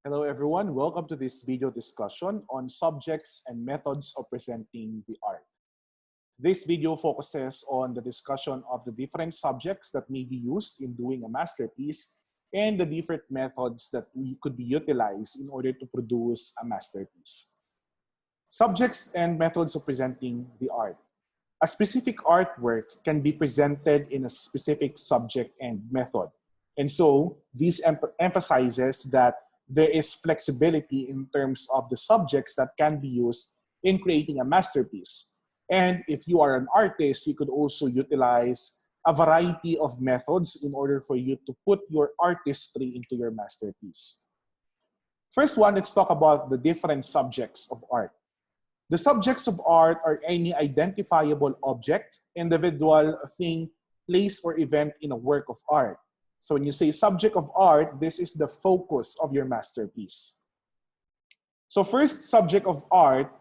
Hello everyone, welcome to this video discussion on subjects and methods of presenting the art. This video focuses on the discussion of the different subjects that may be used in doing a masterpiece and the different methods that could be utilized in order to produce a masterpiece. Subjects and methods of presenting the art. A specific artwork can be presented in a specific subject and method. And so this emphasizes that there is flexibility in terms of the subjects that can be used in creating a masterpiece. And if you are an artist, you could also utilize a variety of methods in order for you to put your artistry into your masterpiece. First one, let's talk about the different subjects of art. The subjects of art are any identifiable object, individual, thing, place, or event in a work of art. So when you say subject of art, this is the focus of your masterpiece. So first subject of art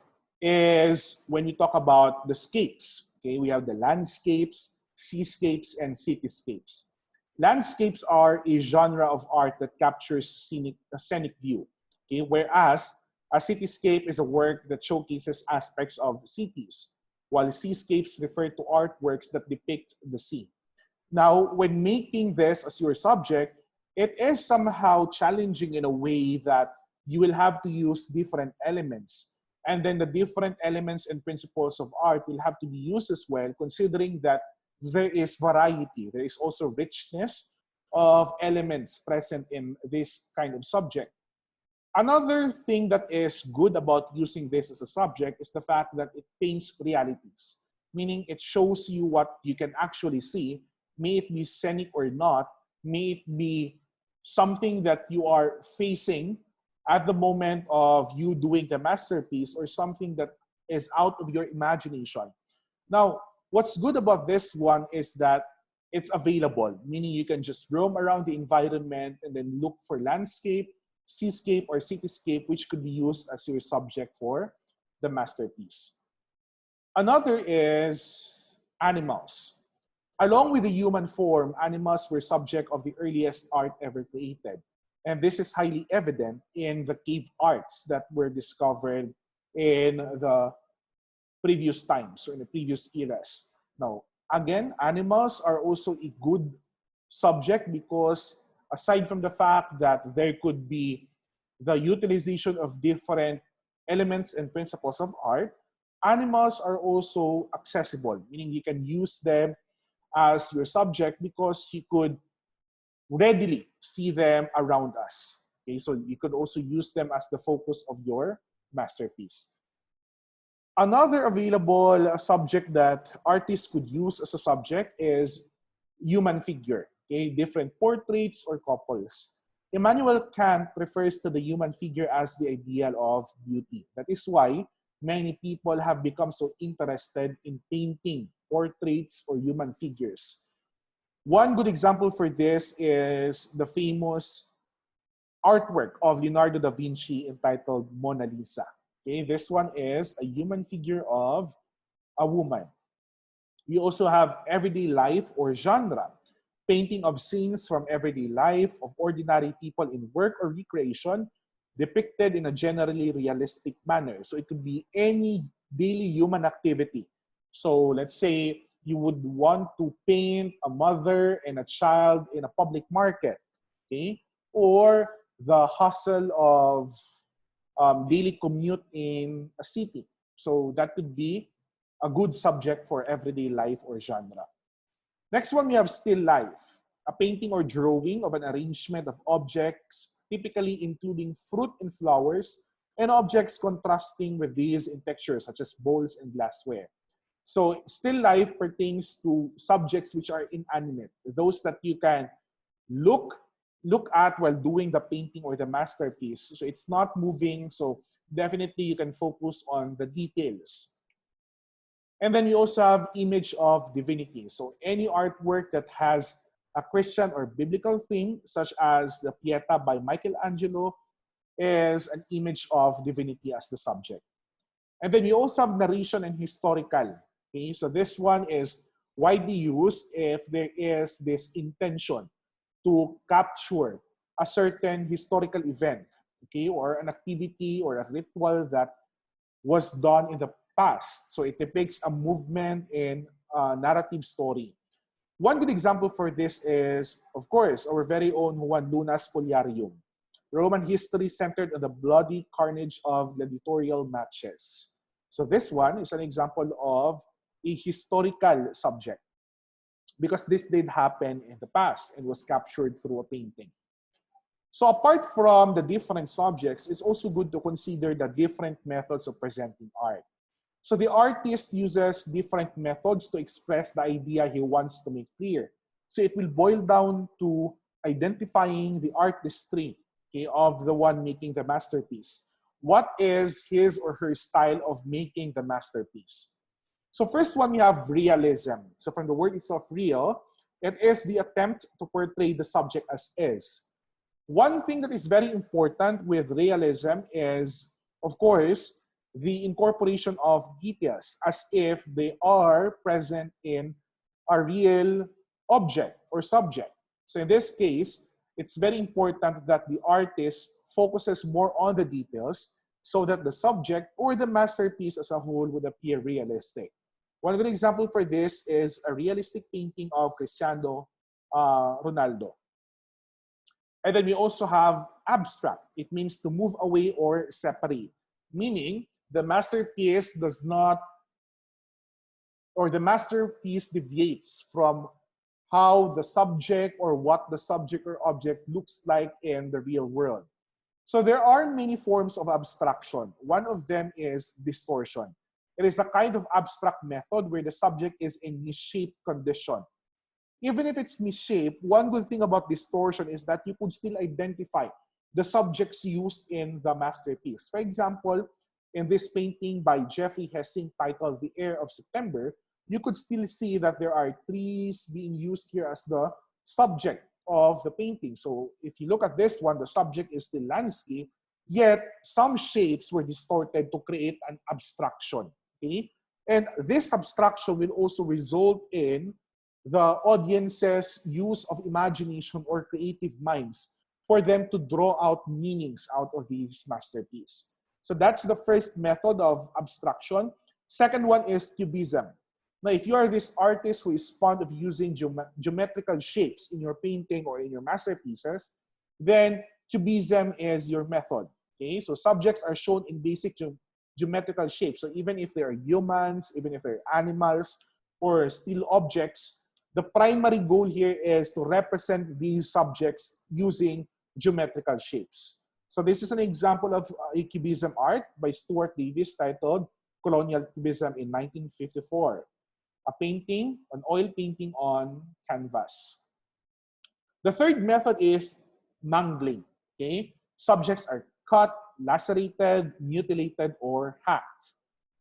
is when we talk about the scapes. Okay, we have the landscapes, seascapes, and cityscapes. Landscapes are a genre of art that captures a scenic view. Okay, whereas a cityscape is a work that showcases aspects of cities, while seascapes refer to artworks that depict the sea. Now, when making this as your subject, it is somehow challenging in a way that you will have to use different elements. And then the different elements and principles of art will have to be used as well, considering that there is variety. There is also richness of elements present in this kind of subject. Another thing that is good about using this as a subject is the fact that it paints realities, meaning it shows you what you can actually see. May it be scenic or not, may it be something that you are facing at the moment of you doing the masterpiece or something that is out of your imagination. Now, what's good about this one is that it's available, meaning you can just roam around the environment and then look for landscape, seascape, or cityscape, which could be used as your subject for the masterpiece. Another is animals. Along with the human form, animals were subject of the earliest art ever created. And this is highly evident in the cave arts that were discovered in the previous times or in the previous eras. Now, again, animals are also a good subject because aside from the fact that there could be the utilization of different elements and principles of art, animals are also accessible, meaning you can use them as your subject because you could readily see them around us. Okay, so you could also use them as the focus of your masterpiece. Another available subject that artists could use as a subject is human figure, okay, different portraits or couples. Immanuel Kant refers to the human figure as the ideal of beauty. That is why many people have become so interested in painting portraits or human figures. One good example for this is the famous artwork of Leonardo da Vinci entitled Mona Lisa. Okay, this one is a human figure of a woman. We also have everyday life or genre, painting of scenes from everyday life of ordinary people in work or recreation depicted in a generally realistic manner. So it could be any daily human activity. So let's say you would want to paint a mother and a child in a public market, okay? Or the hustle of daily commute in a city. So that could be a good subject for everyday life or genre. Next one, we have still life, a painting or drawing of an arrangement of objects, typically including fruit and flowers, and objects contrasting with these in textures such as bowls and glassware. So still life pertains to subjects which are inanimate, those that you can look at while doing the painting or the masterpiece. So it's not moving, so definitely you can focus on the details. And then you also have image of divinity. So any artwork that has a Christian or biblical theme, such as the Pieta by Michelangelo, is an image of divinity as the subject. And then you also have narration and historical. Okay, so this one is widely used if there is this intention to capture a certain historical event okay, or an activity or a ritual that was done in the past. So it depicts a movement in a narrative story. One good example for this is, of course, our very own Juan Luna's Poliarium. Roman history centered on the bloody carnage of gladiatorial matches. So this one is an example of a historical subject because this did happen in the past and was captured through a painting. So apart from the different subjects, it's also good to consider the different methods of presenting art. So the artist uses different methods to express the idea he wants to make clear. So it will boil down to identifying the artistry, okay, of the one making the masterpiece. What is his or her style of making the masterpiece? So first one, we have realism. So from the word itself, real, it is the attempt to portray the subject as is. One thing that is very important with realism is, of course, the incorporation of details as if they are present in a real object or subject. So in this case, it's very important that the artist focuses more on the details so that the subject or the masterpiece as a whole would appear realistic. One good example for this is a realistic painting of Cristiano Ronaldo. And then we also have abstract. It means to move away or separate, meaning the masterpiece does not, or the masterpiece deviates from how the subject or what the subject or object looks like in the real world. So there are many forms of abstraction. One of them is distortion. It is a kind of abstract method where the subject is in misshaped condition. Even if it's misshaped, one good thing about distortion is that you could still identify the subjects used in the masterpiece. For example, in this painting by Jeffrey Hessing titled The Air of September, you could still see that there are trees being used here as the subject of the painting. So if you look at this one, the subject is the landscape, yet some shapes were distorted to create an abstraction. Okay? And this abstraction will also result in the audience's use of imagination or creative minds for them to draw out meanings out of these masterpieces. So that's the first method of abstraction. Second one is cubism. Now, if you are this artist who is fond of using geometrical shapes in your painting or in your masterpieces, then cubism is your method. Okay, so subjects are shown in basic geometrical shapes. So even if they are humans, even if they're animals or still objects, the primary goal here is to represent these subjects using geometrical shapes. So this is an example of a cubism art by Stuart Davis titled Colonial Cubism in 1954. A painting, an oil painting on canvas. The third method is mangling. Okay? Subjects are cut, lacerated, mutilated, or hacked.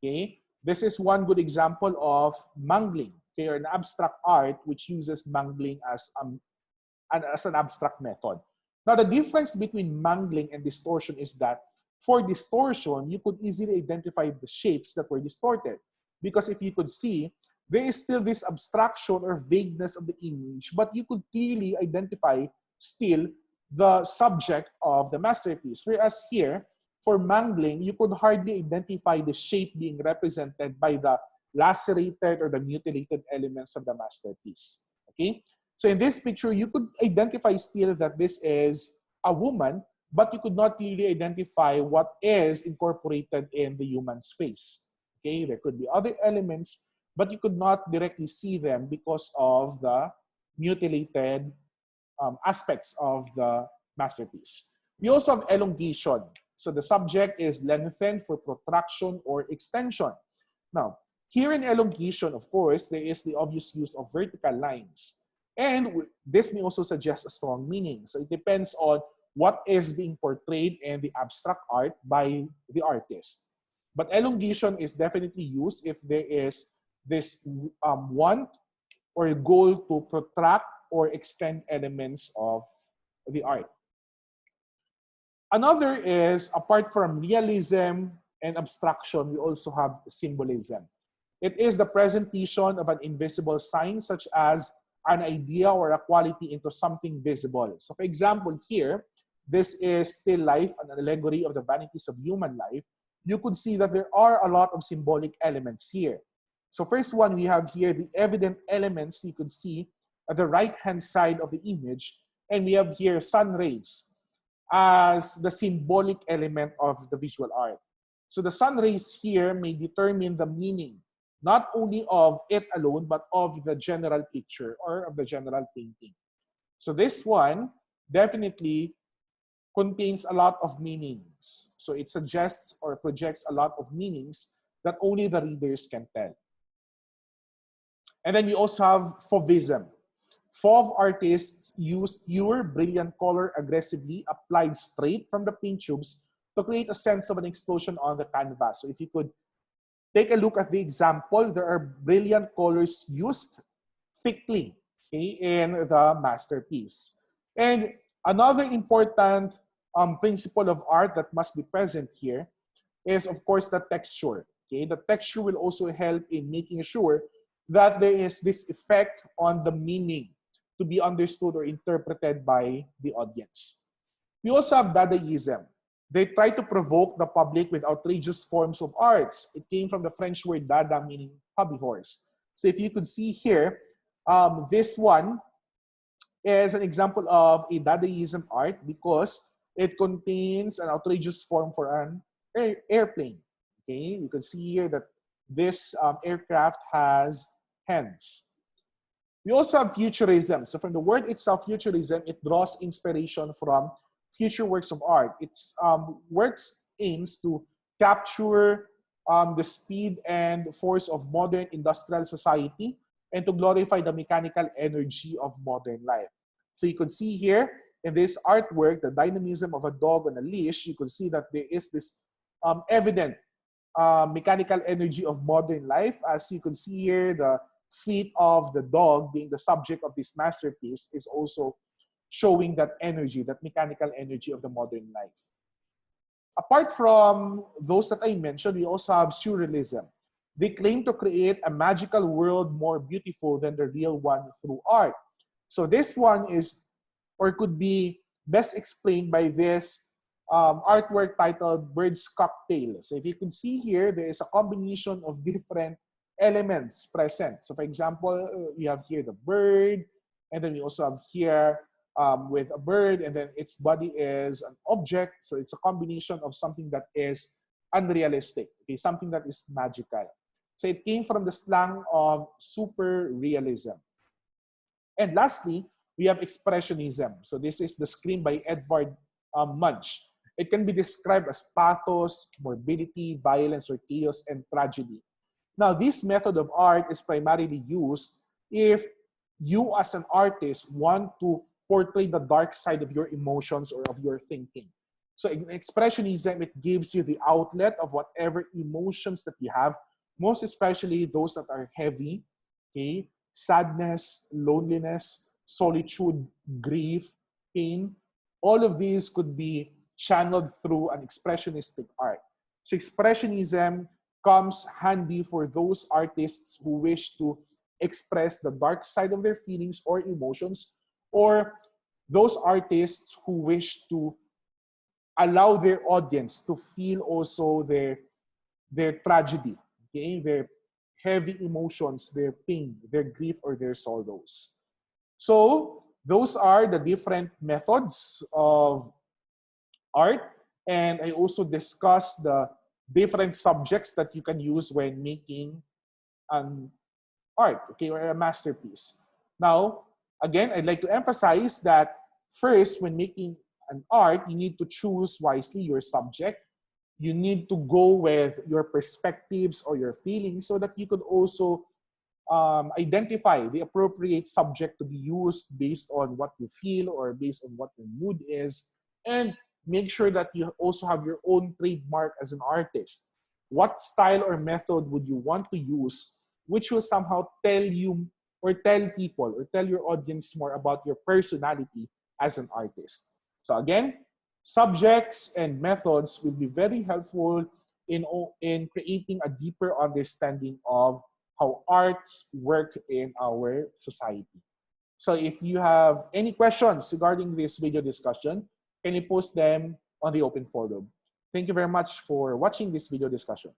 Okay? This is one good example of mangling. Okay? Or an abstract art which uses mangling as an abstract method. Now, the difference between mangling and distortion is that for distortion, you could easily identify the shapes that were distorted. Because if you could see, there is still this abstraction or vagueness of the image, but you could clearly identify still the subject of the masterpiece. Whereas here, for mangling, you could hardly identify the shape being represented by the lacerated or the mutilated elements of the masterpiece. Okay? So in this picture, you could identify still that this is a woman, but you could not clearly identify what is incorporated in the human's face. Okay? There could be other elements, but you could not directly see them because of the mutilated aspects of the masterpiece. We also have elongation. So the subject is lengthened for protraction or extension. Now, here in elongation, of course, there is the obvious use of vertical lines. And this may also suggest a strong meaning. So it depends on what is being portrayed in the abstract art by the artist. But elongation is definitely used if there is this want or goal to protract or extend elements of the art. Another is, apart from realism and abstraction, we also have symbolism. It is the presentation of an invisible sign, such as an idea or a quality into something visible. So for example, here, this is still life, an allegory of the vanities of human life, you could see that there are a lot of symbolic elements here. So first one, we have here the evident elements you could see at the right-hand side of the image, and we have here sun rays as the symbolic element of the visual art. So the sun rays here may determine the meaning, not only of it alone, but of the general picture or of the general painting. So this one definitely contains a lot of meanings. So it suggests or projects a lot of meanings that only the readers can tell. And then we also have fauvism. Fauve artists use pure, brilliant color aggressively applied straight from the paint tubes to create a sense of an explosion on the canvas. So if you could take a look at the example, there are brilliant colors used thickly, okay, in the masterpiece. And another important principle of art that must be present here is, of course, the texture. Okay? The texture will also help in making sure that there is this effect on the meaning to be understood or interpreted by the audience. We also have Dadaism. They try to provoke the public with outrageous forms of arts. It came from the French word dada, meaning hobby horse. So if you could see here, this one is an example of a Dadaism art because it contains an outrageous form for an airplane. Okay, you can see here that this aircraft has hands. We also have futurism. So from the word itself, futurism, it draws inspiration from future works of art. Its works aims to capture the speed and force of modern industrial society and to glorify the mechanical energy of modern life. So you can see here in this artwork, the dynamism of a dog on a leash, you can see that there is this evident mechanical energy of modern life. As you can see here, the feet of the dog being the subject of this masterpiece is also showing that energy, that mechanical energy of the modern life. Apart from those that I mentioned, we also have surrealism. They claim to create a magical world more beautiful than the real one through art. So this one is, or could be best explained by this artwork titled Bird's Cocktail. So if you can see here, there is a combination of different elements present. So for example, we have here the bird, and then we also have here with a bird, and then its body is an object. So it's a combination of something that is unrealistic, okay, something that is magical. So it came from the slang of super realism. And lastly, we have expressionism. So this is the scream by Edvard Munch. It can be described as pathos, morbidity, violence, or chaos, and tragedy. Now, this method of art is primarily used if you as an artist want to portray the dark side of your emotions or of your thinking. So in expressionism, it gives you the outlet of whatever emotions that you have, most especially those that are heavy, okay? Sadness, loneliness, solitude, grief, pain. All of these could be channeled through an expressionistic art. So expressionism comes handy for those artists who wish to express the dark side of their feelings or emotions, or those artists who wish to allow their audience to feel also their tragedy, okay? Their heavy emotions, their pain, their grief, or their sorrows. So those are the different methods of art, and I also discussed the different subjects that you can use when making an art, okay, or a masterpiece. Now, again, I'd like to emphasize that first, when making an art, you need to choose wisely your subject. You need to go with your perspectives or your feelings so that you could also identify the appropriate subject to be used based on what you feel or based on what your mood is, and make sure that you also have your own trademark as an artist. What style or method would you want to use, which will somehow tell you or tell people or tell your audience more about your personality as an artist. So again, subjects and methods will be very helpful in creating a deeper understanding of how arts work in our society. So if you have any questions regarding this video discussion, can you post them on the open forum? Thank you very much for watching this video discussion.